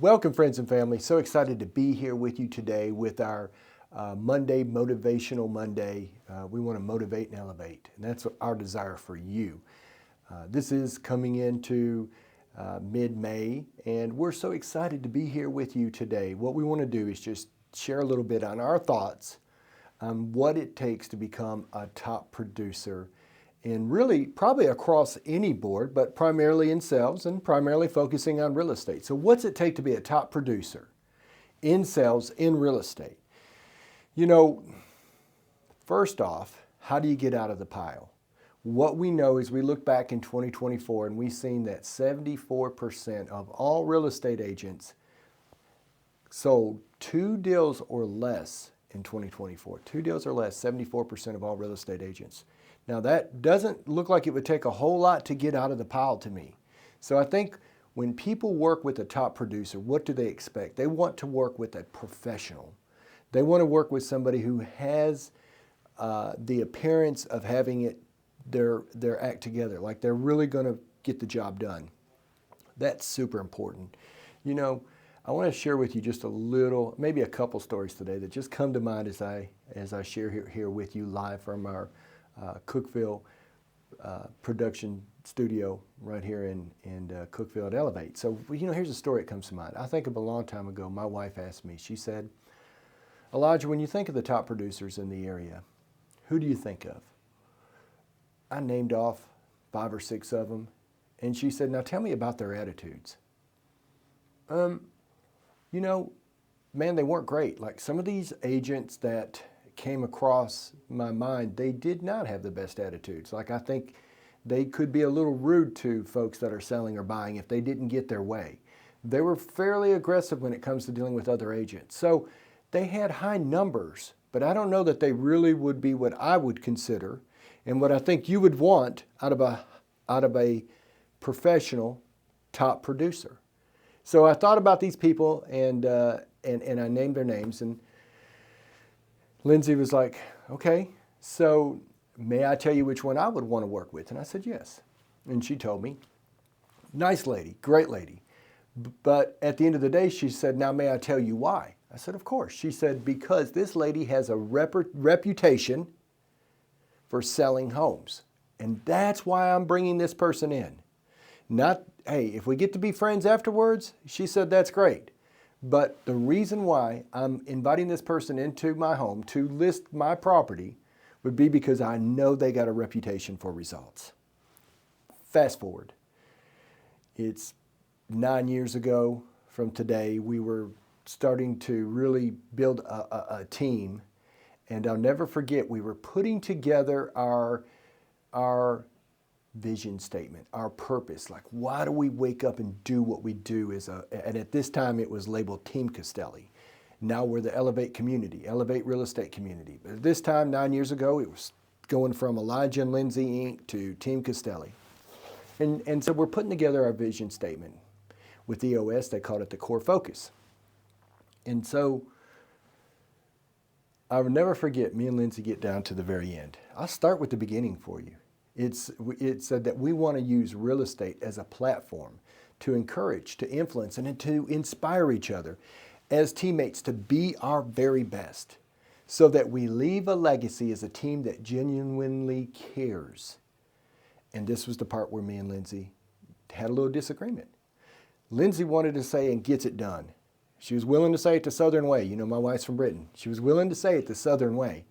Welcome, friends and family. So excited to be here with you today with our Monday, Motivational Monday. We want to motivate and elevate, and that's our desire for you. This is coming into mid-May, and we're so excited to be here with you today. What we want to do is just share a little bit on our thoughts on what it takes to become a top producer, and really probably across any board, but primarily in sales and primarily focusing on real estate. So what's it take to be a top producer in sales, in real estate? You know, first off, how do you get out of the pile? What we know is we look back in 2024 and we've seen that 74% of all real estate agents sold 2 deals or less in 2024. 2 deals or less, 74% of all real estate agents. Now that doesn't look like it would take a whole lot to get out of the pile to me. So I think when people work with a top producer, what do they expect? They want to work with a professional. They want to work with somebody who has the appearance of having their act together, like they're really going to get the job done. That's super important. You know, I want to share with you just a little, maybe a couple stories today that just come to mind as I share here with you live from our Cookeville production studio right here in Cookeville at Elevate. So, you know, here's a story that comes to mind. I think of a long time ago, my wife asked me, she said, Elijah, when you think of the top producers in the area, who do you think of? I named off 5 or 6 of them, and she said, now tell me about their attitudes. You know, man, they weren't great. Like some of these agents that came across my mind, they did not have the best attitudes. Like I think they could be a little rude to folks that are selling or buying if they didn't get their way. They were fairly aggressive when it comes to dealing with other agents. So they had high numbers, but I don't know that they really would be what I would consider and what I think you would want out of a professional top producer. So I thought about these people and I named their names, and Lindsay was like, okay, so may I tell you which one I would want to work with? And I said, yes. And she told me, nice lady, great lady. But at the end of the day, she said, now may I tell you why? I said, of course. She said, because this lady has a reputation for selling homes. And that's why I'm bringing this person in. Not, hey, if we get to be friends afterwards, she said, that's great. But the reason why I'm inviting this person into my home to list my property would be because I know they got a reputation for results. Fast forward. It's 9 years ago from today. We were starting to really build a team. And I'll never forget, we were putting together our vision statement, our purpose. Like, why do we wake up and do what we do and at this time it was labeled Team Castelli. Now we're the Elevate community, Elevate real estate community. But at this time, 9 years ago, it was going from Elijah and Lindsay Inc. to Team Castelli. And so we're putting together our vision statement. With EOS, they called it the core focus. And so I will never forget, me and Lindsay get down to the very end. I'll start with the beginning for you. It said that we want to use real estate as a platform to encourage, to influence, and to inspire each other as teammates to be our very best so that we leave a legacy as a team that genuinely cares. And this was the part where me and Lindsay had a little disagreement. Lindsay wanted to say and gets it done. She was willing to say it the Southern way. You know, my wife's from Britain. She was willing to say it the Southern way.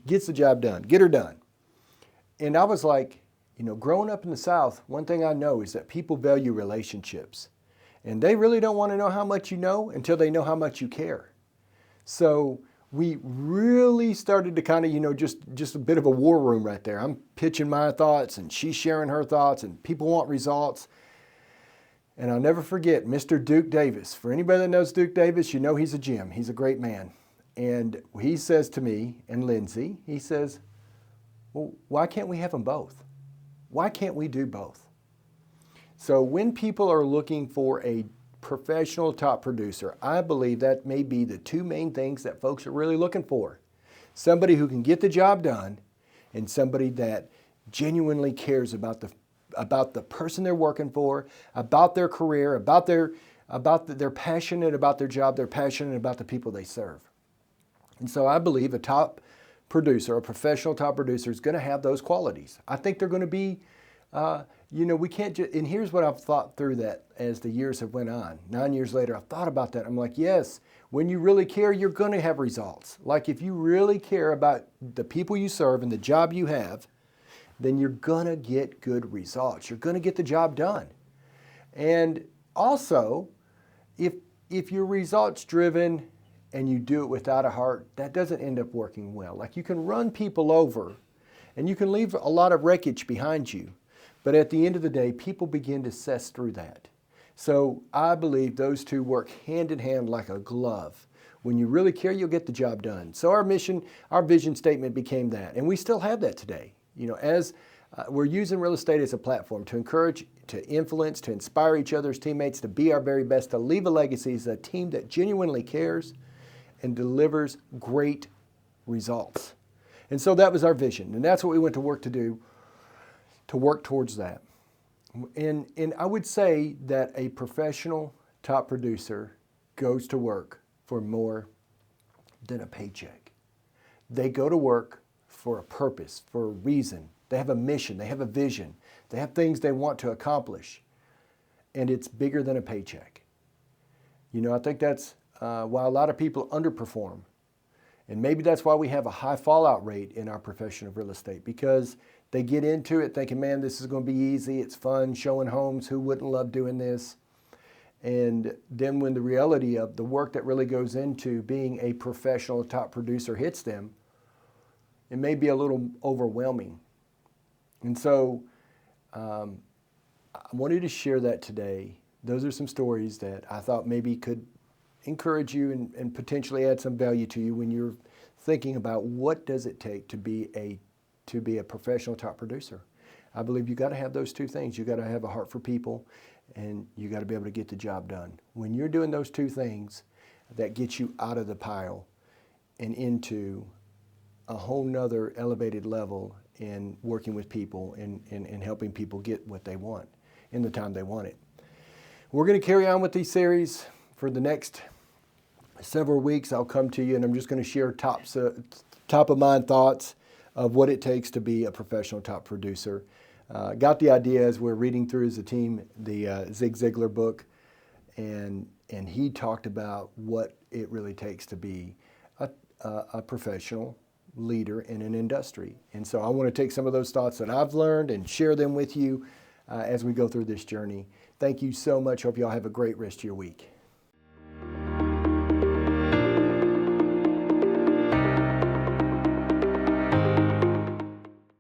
Gets the job done. Get her done. And I was like, you know, growing up in the South, one thing I know is that people value relationships. And they really don't want to know how much you know until they know how much you care. So we really started to kind of, you know, just a bit of a war room right there. I'm pitching my thoughts and she's sharing her thoughts and people want results. And I'll never forget Mr. Duke Davis. For anybody that knows Duke Davis, you know he's a gem. He's a great man. And he says to me and Lindsay, he says, well, why can't we have them both? Why can't we do both? So when people are looking for a professional top producer, I believe that may be the 2 main things that folks are really looking for. Somebody who can get the job done and somebody that genuinely cares about the person they're working for, about their career, about their they're passionate about their job, they're passionate about the people they serve. And so I believe a top producer, a professional top producer, is going to have those qualities. I think they're going to be, we can't just, and here's what I've thought through that as the years have went on. 9 years later, I've thought about that. I'm like, yes, when you really care, you're going to have results. Like if you really care about the people you serve and the job you have, then you're going to get good results. You're going to get the job done. And also, if you're results driven and you do it without a heart, that doesn't end up working well. Like you can run people over and you can leave a lot of wreckage behind you. But at the end of the day, people begin to assess through that. So I believe those two work hand in hand like a glove. When you really care, you'll get the job done. So our mission, our vision statement became that. And we still have that today. As we're using real estate as a platform to encourage, to influence, to inspire each other's teammates, to be our very best, to leave a legacy as a team that genuinely cares and delivers great results. And so that was our vision. And that's what we went to work to do, to work towards that. And I would say that a professional top producer goes to work for more than a paycheck. They go to work for a purpose, for a reason. They have a mission, they have a vision, they have things they want to accomplish. And it's bigger than a paycheck. I think that's why a lot of people underperform. And maybe that's why we have a high fallout rate in our profession of real estate, because they get into it thinking, man, this is going to be easy, it's fun, showing homes, who wouldn't love doing this? And then when the reality of the work that really goes into being a professional top producer hits them, it may be a little overwhelming. And so I wanted to share that today. Those are some stories that I thought maybe could encourage you and potentially add some value to you when you're thinking about what does it take to be a professional top producer. I believe you got to have those two things. You got to have a heart for people, and you got to be able to get the job done. When you're doing those two things, that gets you out of the pile and into a whole nother elevated level in working with people and helping people get what they want in the time they want it. We're going to carry on with these series for the next several weeks. I'll come to you and I'm just going to share top of mind thoughts of what it takes to be a professional top producer. Got the idea as we're reading through as a team the Zig Ziglar book, and he talked about what it really takes to be a professional leader in an industry. And so I want to take some of those thoughts that I've learned and share them with you as we go through this journey. Thank you so much. Hope y'all have a great rest of your week.